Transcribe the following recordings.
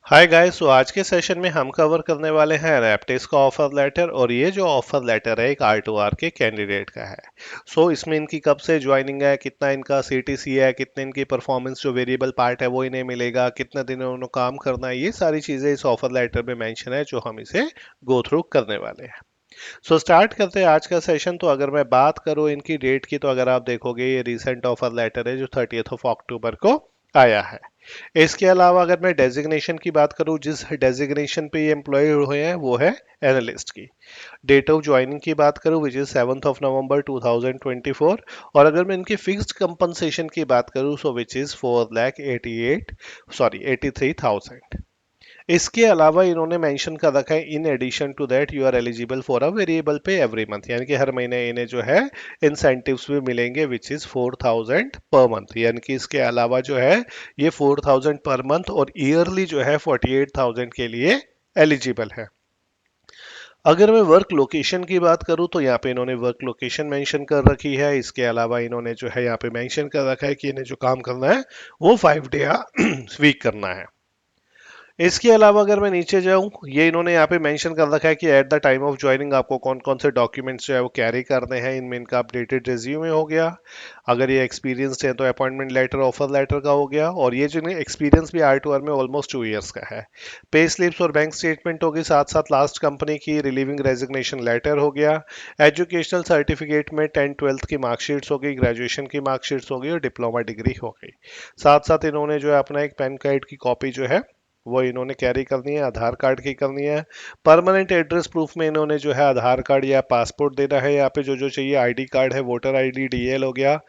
Hi guys. तो आज के सेशन में हम कवर करने वाले हैं रैप्टेस का ऑफर लेटर। और ये जो ऑफर लेटर है एक R2R के कैंडिडेट का है। इसमें इनकी कब से ज्वाइनिंग है, कितना इनका CTC है, कितने इनकी परफॉर्मेंस जो वेरिएबल पार्ट है वो इन्हें मिलेगा, कितने दिन उन्होंने काम करना है, ये सारी चीजें इस ऑफर लेटर में मेंशन है जो हम इसे गो थ्रू करने वाले हैं। स्टार्ट करते हैं आज का सेशन। तो अगर मैं बात करूं इनकी डेट की, तो अगर आप देखोगे ये रिसेंट ऑफर लेटर है जो 30 को आया है। इसके अलावा अगर मैं डेजिग्नेशन की बात करूं, जिस डेजिग्नेशन पे ये एम्प्लॉय हुए हैं वो है एनालिस्ट की। डेट ऑफ ज्वाइनिंग की बात करूं विच इज 7 नवंबर 2024। और अगर मैं इनकी फिक्स्ड कंपनसेशन की बात करूं सो विच इज 4,83,000। इसके अलावा इन्होंने मेंशन कर रखा है in addition to that you are eligible for a variable pay every month, यानी कि हर महीने इन्हें जो है इंसेंटिव्स भी मिलेंगे विच इज 4,000 पर मंथ। यानी कि इसके अलावा जो है ये 4,000 पर मंथ और ईयरली जो है 48,000 के लिए एलिजिबल है। अगर मैं वर्क लोकेशन की बात करूं तो यहाँ पे इन्होंने वर्क लोकेशन मेंशन कर रखी है। इसके अलावा इन्होंने जो है यहाँ पे मेंशन कर रखा है कि इन्हें जो काम करना है वो 5 डे वीक करना है। इसके अलावा अगर मैं नीचे जाऊं, ये इन्होंने यहाँ पे मेंशन कर रखा है कि at the time of joining आपको कौन कौन से डॉक्यूमेंट्स जो है वो कैरी करने हैं। इनमें इनका अपडेटेड रिज्यूमे हो गया, अगर ये एक्सपीरियंस्ड है तो अपॉइंटमेंट लेटर ऑफर लेटर का हो गया, और ये जो एक्सपीरियंस भी R2R में ऑलमोस्ट 2 इयर्स का है। पे स्लिप्स और बैंक स्टेटमेंट होगी, साथ साथ लास्ट कंपनी की रिलीविंग रेजिग्नेशन लेटर हो गया। एजुकेशनल सर्टिफिकेट में 10th-12th की मार्कशीट्स हो गई, ग्रेजुएशन की मार्कशीट्स हो गई और डिप्लोमा डिग्री हो गई। साथ साथ इन्होंने जो है अपना एक पैन कार्ड की कॉपी जो है वो इन्होंने कैरी करनी है, आधार कार्ड की करनी है। परमानेंट एड्रेस प्रूफ में इन्होंने जो है आधार कार्ड या पासपोर्ट देना है। यहाँ पे जो जो चाहिए आईडी कार्ड है, वोटर आईडी, DL हो गया।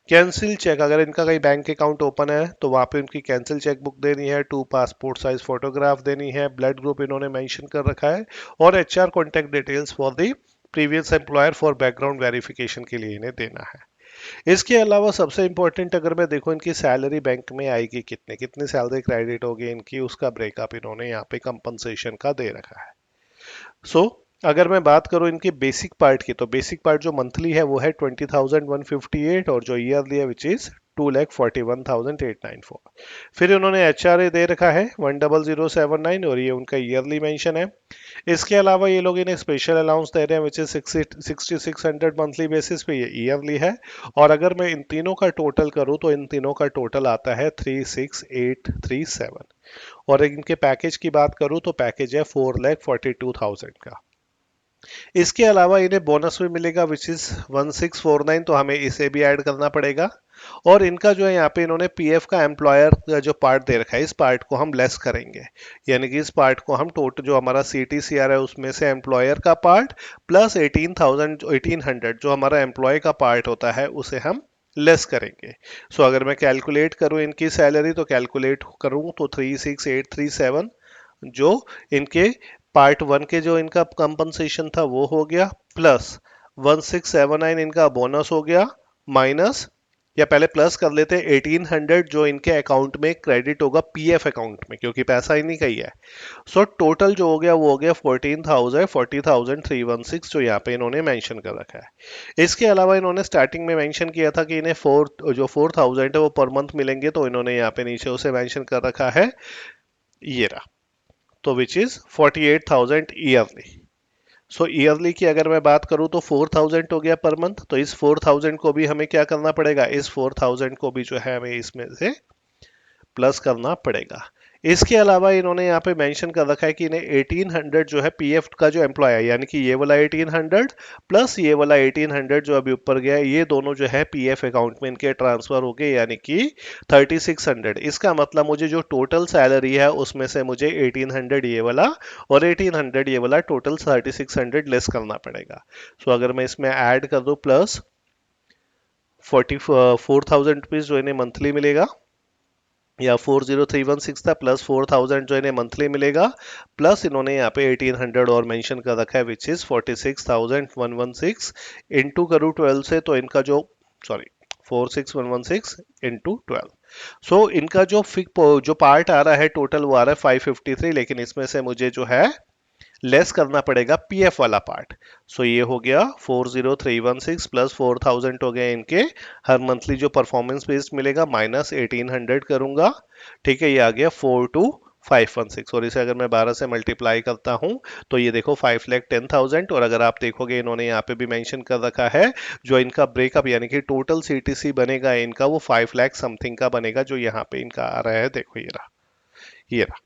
कैंसिल चेक, अगर इनका कहीं बैंक अकाउंट ओपन है तो वहाँ पे उनकी कैंसिल चेक बुक देनी है। 2 पासपोर्ट साइज फोटोग्राफ देनी है। ब्लड ग्रुप इन्होंने मेंशन कर रखा है। और HR contact details for the previous employer for background verification के लिए इन्हें देना है। इसके अलावा सबसे इंपॉर्टेंट अगर मैं देखूं इनकी सैलरी बैंक में आएगी कितने कितनी सैलरी क्रेडिट होगी इनकी, उसका ब्रेकअप इन्होंने यहाँ पे कंपनसेशन का दे रखा है। सो अगर मैं बात करूं इनके बेसिक पार्ट की, तो बेसिक पार्ट जो मंथली है वो है 20,158, और जो ईयरली है विच इज 2,41,894। फिर उन्होंने HRA दे रखा है 100,079, और ये उनका ईयरली मेंशन है। इसके अलावा ये लोग इन्हें स्पेशल अलाउंस दे रहे हैं विच इज 6600 मंथली बेसिस पे, ये ईयरली है। और अगर मैं इन तीनों का टोटल करूं तो इन तीनों का टोटल आता है 36,837। और इनके पैकेज की बात करूं तो पैकेज है 4,42,000 का। इसके अलावा इन्हें बोनस भी मिलेगा विच इज 1649, तो हमें इसे भी ऐड करना पड़ेगा। और इनका जो है यहाँ पे इन्होंने PF का एम्प्लॉयर का जो पार्ट दे रखा है इस पार्ट को हम लेस करेंगे। यानी कि इस पार्ट को हम टोटल जो हमारा CTCR है उसमें से एम्प्लॉयर का पार्ट प्लस 18,100 जो हमारा एम्प्लॉय का पार्ट होता है उसे हम लेस करेंगे। अगर मैं कैलकुलेट करूं इनकी सैलरी, तो कैलकुलेट करूं तो 36,837 जो इनके पार्ट 1 के जो इनका कंपनसेशन था वो हो गया, प्लस 1679 इनका बोनस हो गया, माइनस, या पहले प्लस कर लेते हैं 1800 जो इनके अकाउंट में क्रेडिट होगा PF अकाउंट में, क्योंकि पैसा ही नहीं कही है। टोटल जो हो गया वो हो गया 40,316 जो यहाँ पे इन्होंने मेंशन कर रखा है। इसके अलावा इन्होंने स्टार्टिंग में मेंशन किया था कि इन्हें 4,000 है वो पर मंथ मिलेंगे, तो इन्होंने यहाँ पे नीचे उसे मेंशन कर रखा है ये रहा, तो विच इज 48,000 ईयरली। ईयरली की अगर मैं बात करूं तो 4,000 हो गया पर मंथ, तो इस 4,000 को भी हमें क्या करना पड़ेगा, इस 4,000 को भी जो है हमें इसमें से प्लस करना पड़ेगा। इसके अलावा इन्होंने यहाँ पे मेंशन कर रखा है कि इन्हें 1800 जो है PF का जो एम्प्लॉय है, यानी कि ये वाला 1800 प्लस ये वाला 1800 जो अभी ऊपर गया है, ये दोनों जो है PF अकाउंट में इनके ट्रांसफर हो गए, यानी कि 3600। इसका मतलब मुझे जो टोटल सैलरी है उसमें से मुझे 1800 ये वाला और 1800 ये वाला टोटल 3600 लेस करना पड़ेगा। अगर मैं इसमें ऐड कर दूं प्लस 44,000 रुपीज जो इन्हें मंथली मिलेगा, या 40316 था, प्लस 4,000 जो इन्हें मंथली मिलेगा, प्लस इन्होंने यहाँ पे 1800 और मेंशन कर रखा है विच इज 46,116 इंटू करूँ 12 से, तो इनका जो, सॉरी, 46,116 इंटू 12। इनका जो जो पार्ट आ रहा है टोटल वो आ रहा है 553, लेकिन इसमें से मुझे जो है लेस करना पड़ेगा PF वाला पार्ट। ये हो गया 40316 प्लस 4,000 हो गए इनके हर मंथली जो परफॉर्मेंस बेस्ड मिलेगा, माइनस 1800 करूंगा। ठीक है, ये आ गया 516, और इसे अगर मैं 12 से मल्टीप्लाई करता हूं तो ये देखो 5,10,000। और अगर आप देखोगे इन्होंने यहाँ पे भी मेंशन कर रखा है जो इनका ब्रेकअप यानी कि टोटल सीटीसी बनेगा इनका वो 5 लाख समथिंग का बनेगा, जो यहाँ पे इनका आ रहा है, देखो ये रहा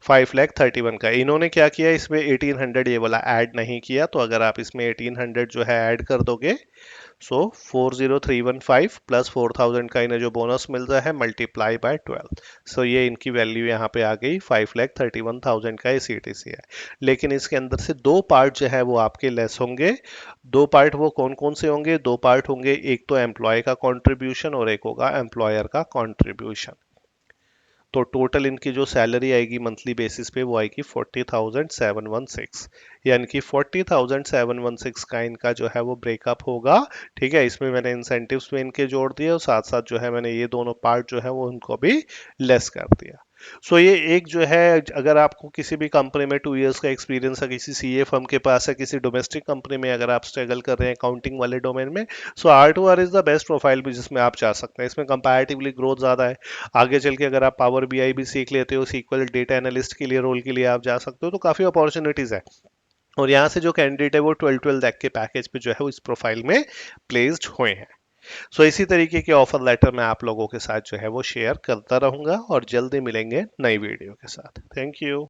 5,31,000 का। इन्होंने क्या किया इसमें 1800 ये वाला ऐड नहीं किया, तो अगर आप इसमें 1800 जो है ऐड कर दोगे, सो 40315 प्लस 4000 का इन्हें जो बोनस मिल रहा है मल्टीप्लाई बाय 12, सो ये इनकी वैल्यू यहाँ पे आ गई 5,31,000 का ये सीटीसी है। लेकिन इसके अंदर से दो पार्ट जो है वो आपके लेस होंगे। दो पार्ट वो कौन कौन से होंगे? दो पार्ट होंगे, एक तो एम्प्लॉय का कंट्रीब्यूशन और एक होगा एम्प्लॉयर का कंट्रीब्यूशन। तो टोटल इनकी जो सैलरी आएगी मंथली बेसिस पे वो आएगी 40,716, यानी कि 40,716 का इनका जो है वो ब्रेकअप होगा। ठीक है, इसमें मैंने इंसेंटिव्स में इनके जोड़ दिए और साथ साथ जो है मैंने ये दोनों पार्ट जो है वो उनको भी लेस कर दिया। सो ये एक जो है, अगर आपको किसी भी कंपनी में 2 इयर्स का एक्सपीरियंस है, किसी सीए फर्म के पास है, किसी डोमेस्टिक कंपनी में अगर आप स्ट्रगल कर रहे हैं अकाउंटिंग वाले डोमेन में, सो R2R is the best profile भी जिसमें आप जा सकते हैं। इसमें कंपैरेटिवली ग्रोथ ज़्यादा है। आगे चल के अगर आप पावर बीआई भी सीख लेते हो, सीक्वल डेटा एनालिस्ट के लिए रोल के लिए आप जा सकते हो, तो काफ़ी अपॉर्चुनिटीज़ है। और यहाँ से जो कैंडिडेट है वो 12 लाख के पैकेज पे जो है वो इस प्रोफाइल में प्लेस्ड हुए हैं। सो इसी तरीके के ऑफर लेटर मैं आप लोगों के साथ जो है वो शेयर करता रहूंगा और जल्दी मिलेंगे नई वीडियो के साथ। Thank you.